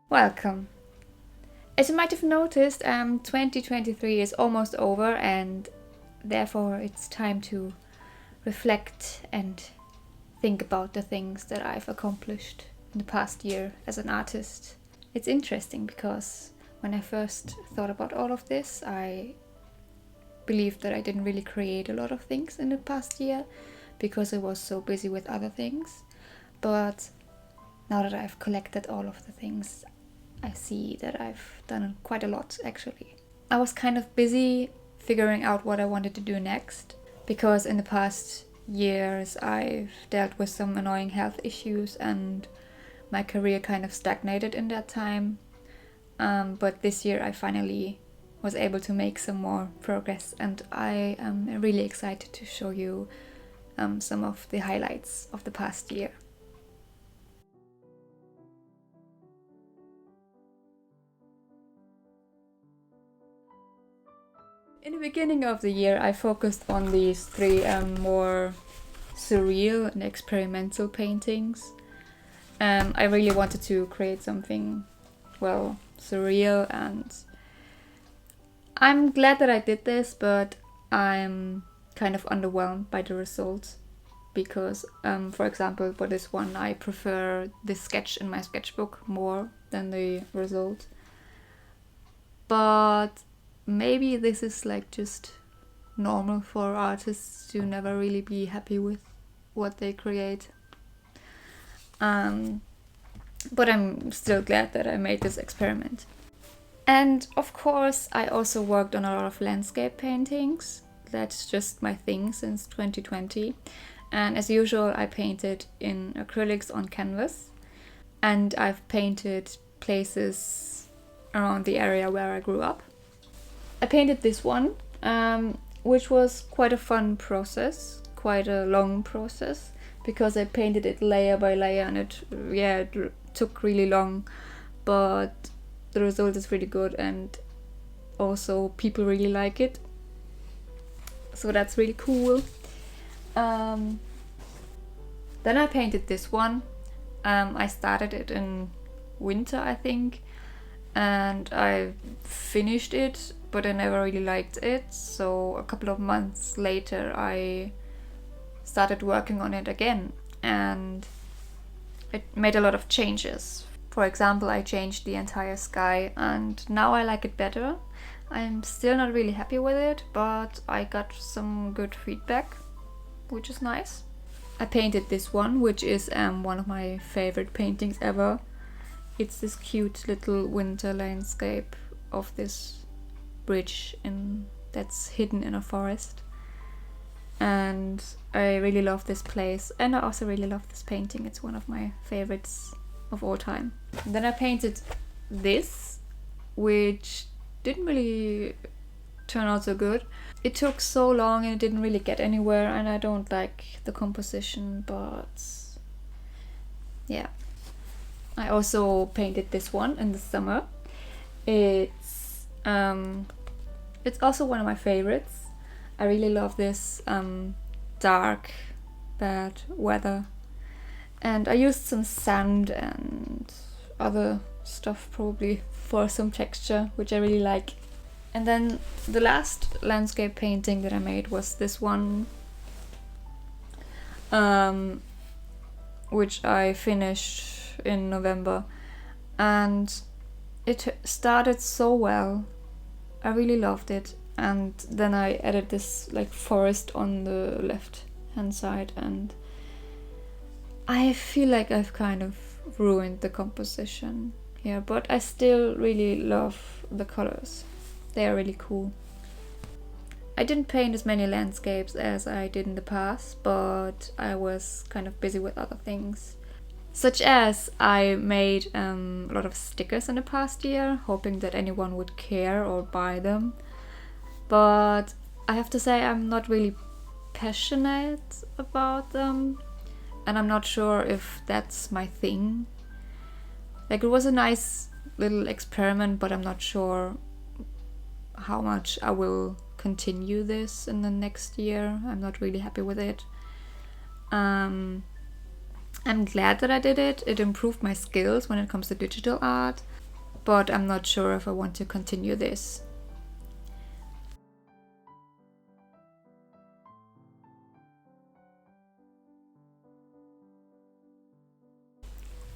Welcome. As you might have noticed, 2023 is almost over, and therefore it's time to reflect and think about the things that I've accomplished in the past year as an artist. It's interesting because when I first thought about all of this, I believed that I didn't really create a lot of things in the past year because I was so busy with other things. But now that I've collected all of the things, I see that I've done quite a lot actually. I was kind of busy figuring out what I wanted to do next because in the past years I've dealt with some annoying health issues and my career kind of stagnated in that time. But this year I finally was able to make some more progress, and I am really excited to show you some of the highlights of the past year. In the beginning of the year, I focused on these three more surreal and experimental paintings. I really wanted to create something, well, surreal, and I'm glad that I did this, but I'm kind of underwhelmed by the results because, for example, for this one, I prefer the sketch in my sketchbook more than the result. But maybe this is like just normal for artists to never really be happy with what they create. But I'm still glad that I made this experiment. And of course, I also worked on a lot of landscape paintings. That's just my thing since 2020. And as usual, I painted in acrylics on canvas. And I've painted places around the area where I grew up. I painted this one, which was quite a fun process, quite a long process, because I painted it layer by layer, and it took really long, but the result is really good, and also people really like it, so that's really cool. Then I painted this one. I started it in winter, I think, and I finished it, but I never really liked it. So a couple of months later, I started working on it again, and it made a lot of changes. For example, I changed the entire sky, and now I like it better. I'm still not really happy with it, but I got some good feedback, which is nice. I painted this one, which is one of my favorite paintings ever. It's this cute little winter landscape of this bridge that's hidden in a forest. And I really love this place, and I also really love this painting. It's one of my favorites of all time. And then I painted this, which didn't really turn out so good. It took so long and it didn't really get anywhere, and I don't like the composition, but yeah. I also painted this one in the summer. It's also one of my favorites. I really love this dark, bad weather. And I used some sand and other stuff probably for some texture, which I really like. And then the last landscape painting that I made was this one, which I finished in November, and it started so well. I really loved it, and then I added this like forest on the left hand side, and I feel like I've kind of ruined the composition here, but I still really love the colors. They are really cool. I didn't paint as many landscapes as I did in the past, but I was kind of busy with other things. Such as I made a lot of stickers in the past year, hoping that anyone would care or buy them. But I have to say I'm not really passionate about them, and I'm not sure if that's my thing. Like, it was a nice little experiment, but I'm not sure how much I will continue this in the next year. I'm not really happy with it. I'm glad that I did it. It improved my skills when it comes to digital art. but I'm not sure if I want to continue this.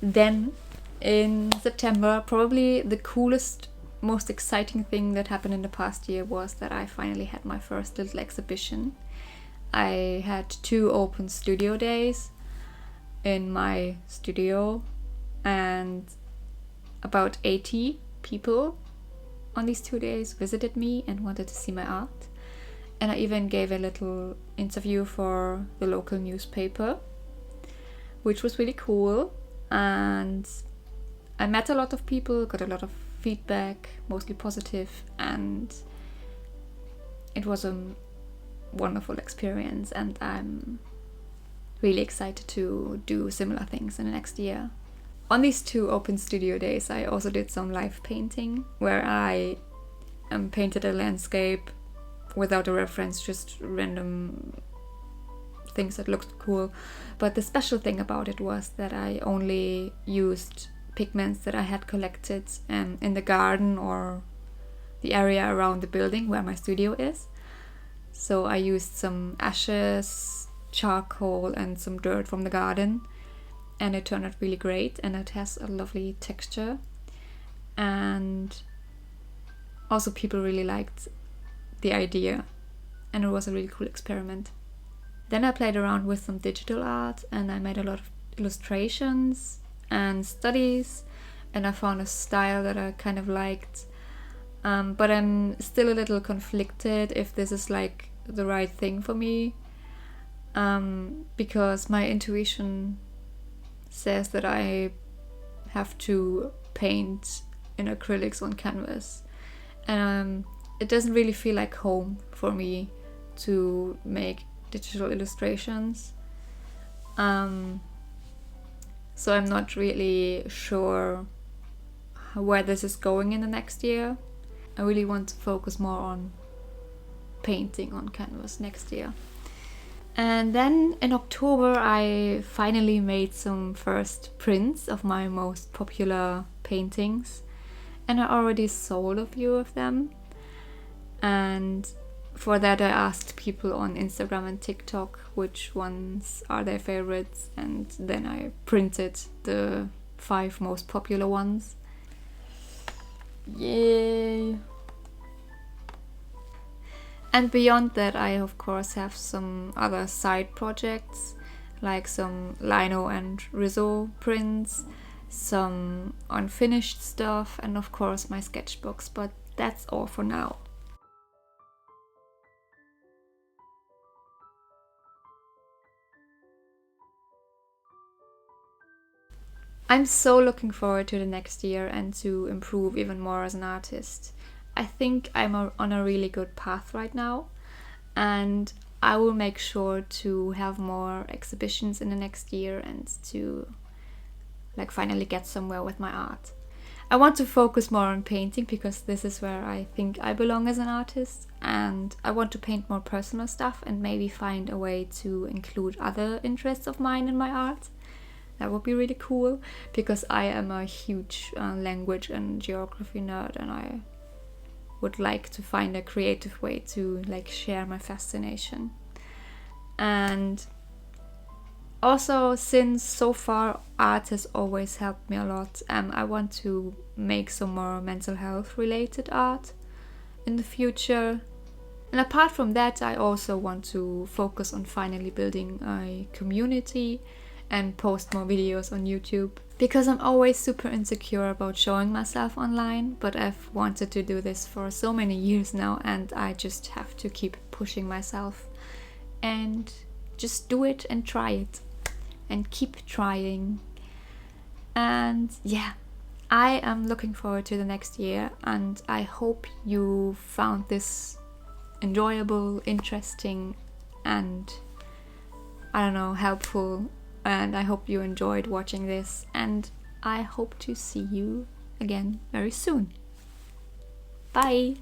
Then in September, probably the coolest, most exciting thing that happened in the past year was that I finally had my first little exhibition. I had 2 open studio days in my studio, and about 80 people on these 2 days visited me and wanted to see my art. And I even gave a little interview for the local newspaper, which was really cool. And I met a lot of people, got a lot of feedback, mostly positive, and it was a wonderful experience, and I'm really excited to do similar things in the next year. On these 2 open studio days, I also did some live painting, where I painted a landscape without a reference, just random things that looked cool. But the special thing about it was that I only used pigments that I had collected in the garden or the area around the building where my studio is. So I used some ashes, charcoal, and some dirt from the garden, and it turned out really great, and it has a lovely texture. And also people really liked the idea, and it was a really cool experiment. Then I played around with some digital art, and I made a lot of illustrations and studies, and I found a style that I kind of liked. But I'm still a little conflicted if this is like the right thing for me, because my intuition says that I have to paint in acrylics on canvas, and it doesn't really feel like home for me to make digital illustrations. So I'm not really sure where this is going in the next year. I really want to focus more on painting on canvas next year. And then in October I finally made some first prints of my most popular paintings, and I already sold a few of them. And for that I asked people on Instagram and TikTok which ones are their favorites, and then I printed the 5 most popular ones. Yay! And beyond that, I of course have some other side projects, like some lino and Riso prints, some unfinished stuff, and of course my sketchbooks, but that's all for now. I'm so looking forward to the next year and to improve even more as an artist. I think I'm on a really good path right now, and I will make sure to have more exhibitions in the next year and to finally get somewhere with my art. I want to focus more on painting because this is where I think I belong as an artist, and I want to paint more personal stuff and maybe find a way to include other interests of mine in my art. That would be really cool, because I am a huge language and geography nerd, and I would like to find a creative way to share my fascination. And also, since so far art has always helped me a lot, I want to make some more mental health related art in the future. And apart from that, I also want to focus on finally building a community and post more videos on YouTube, because I'm always super insecure about showing myself online, but I've wanted to do this for so many years now, and I just have to keep pushing myself and just do it and try it and keep trying. And yeah, I am looking forward to the next year, and I hope you found this enjoyable, interesting, and helpful. And I hope you enjoyed watching this, and I hope to see you again very soon. Bye!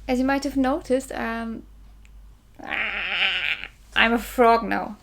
As you might have noticed, I'm a frog now.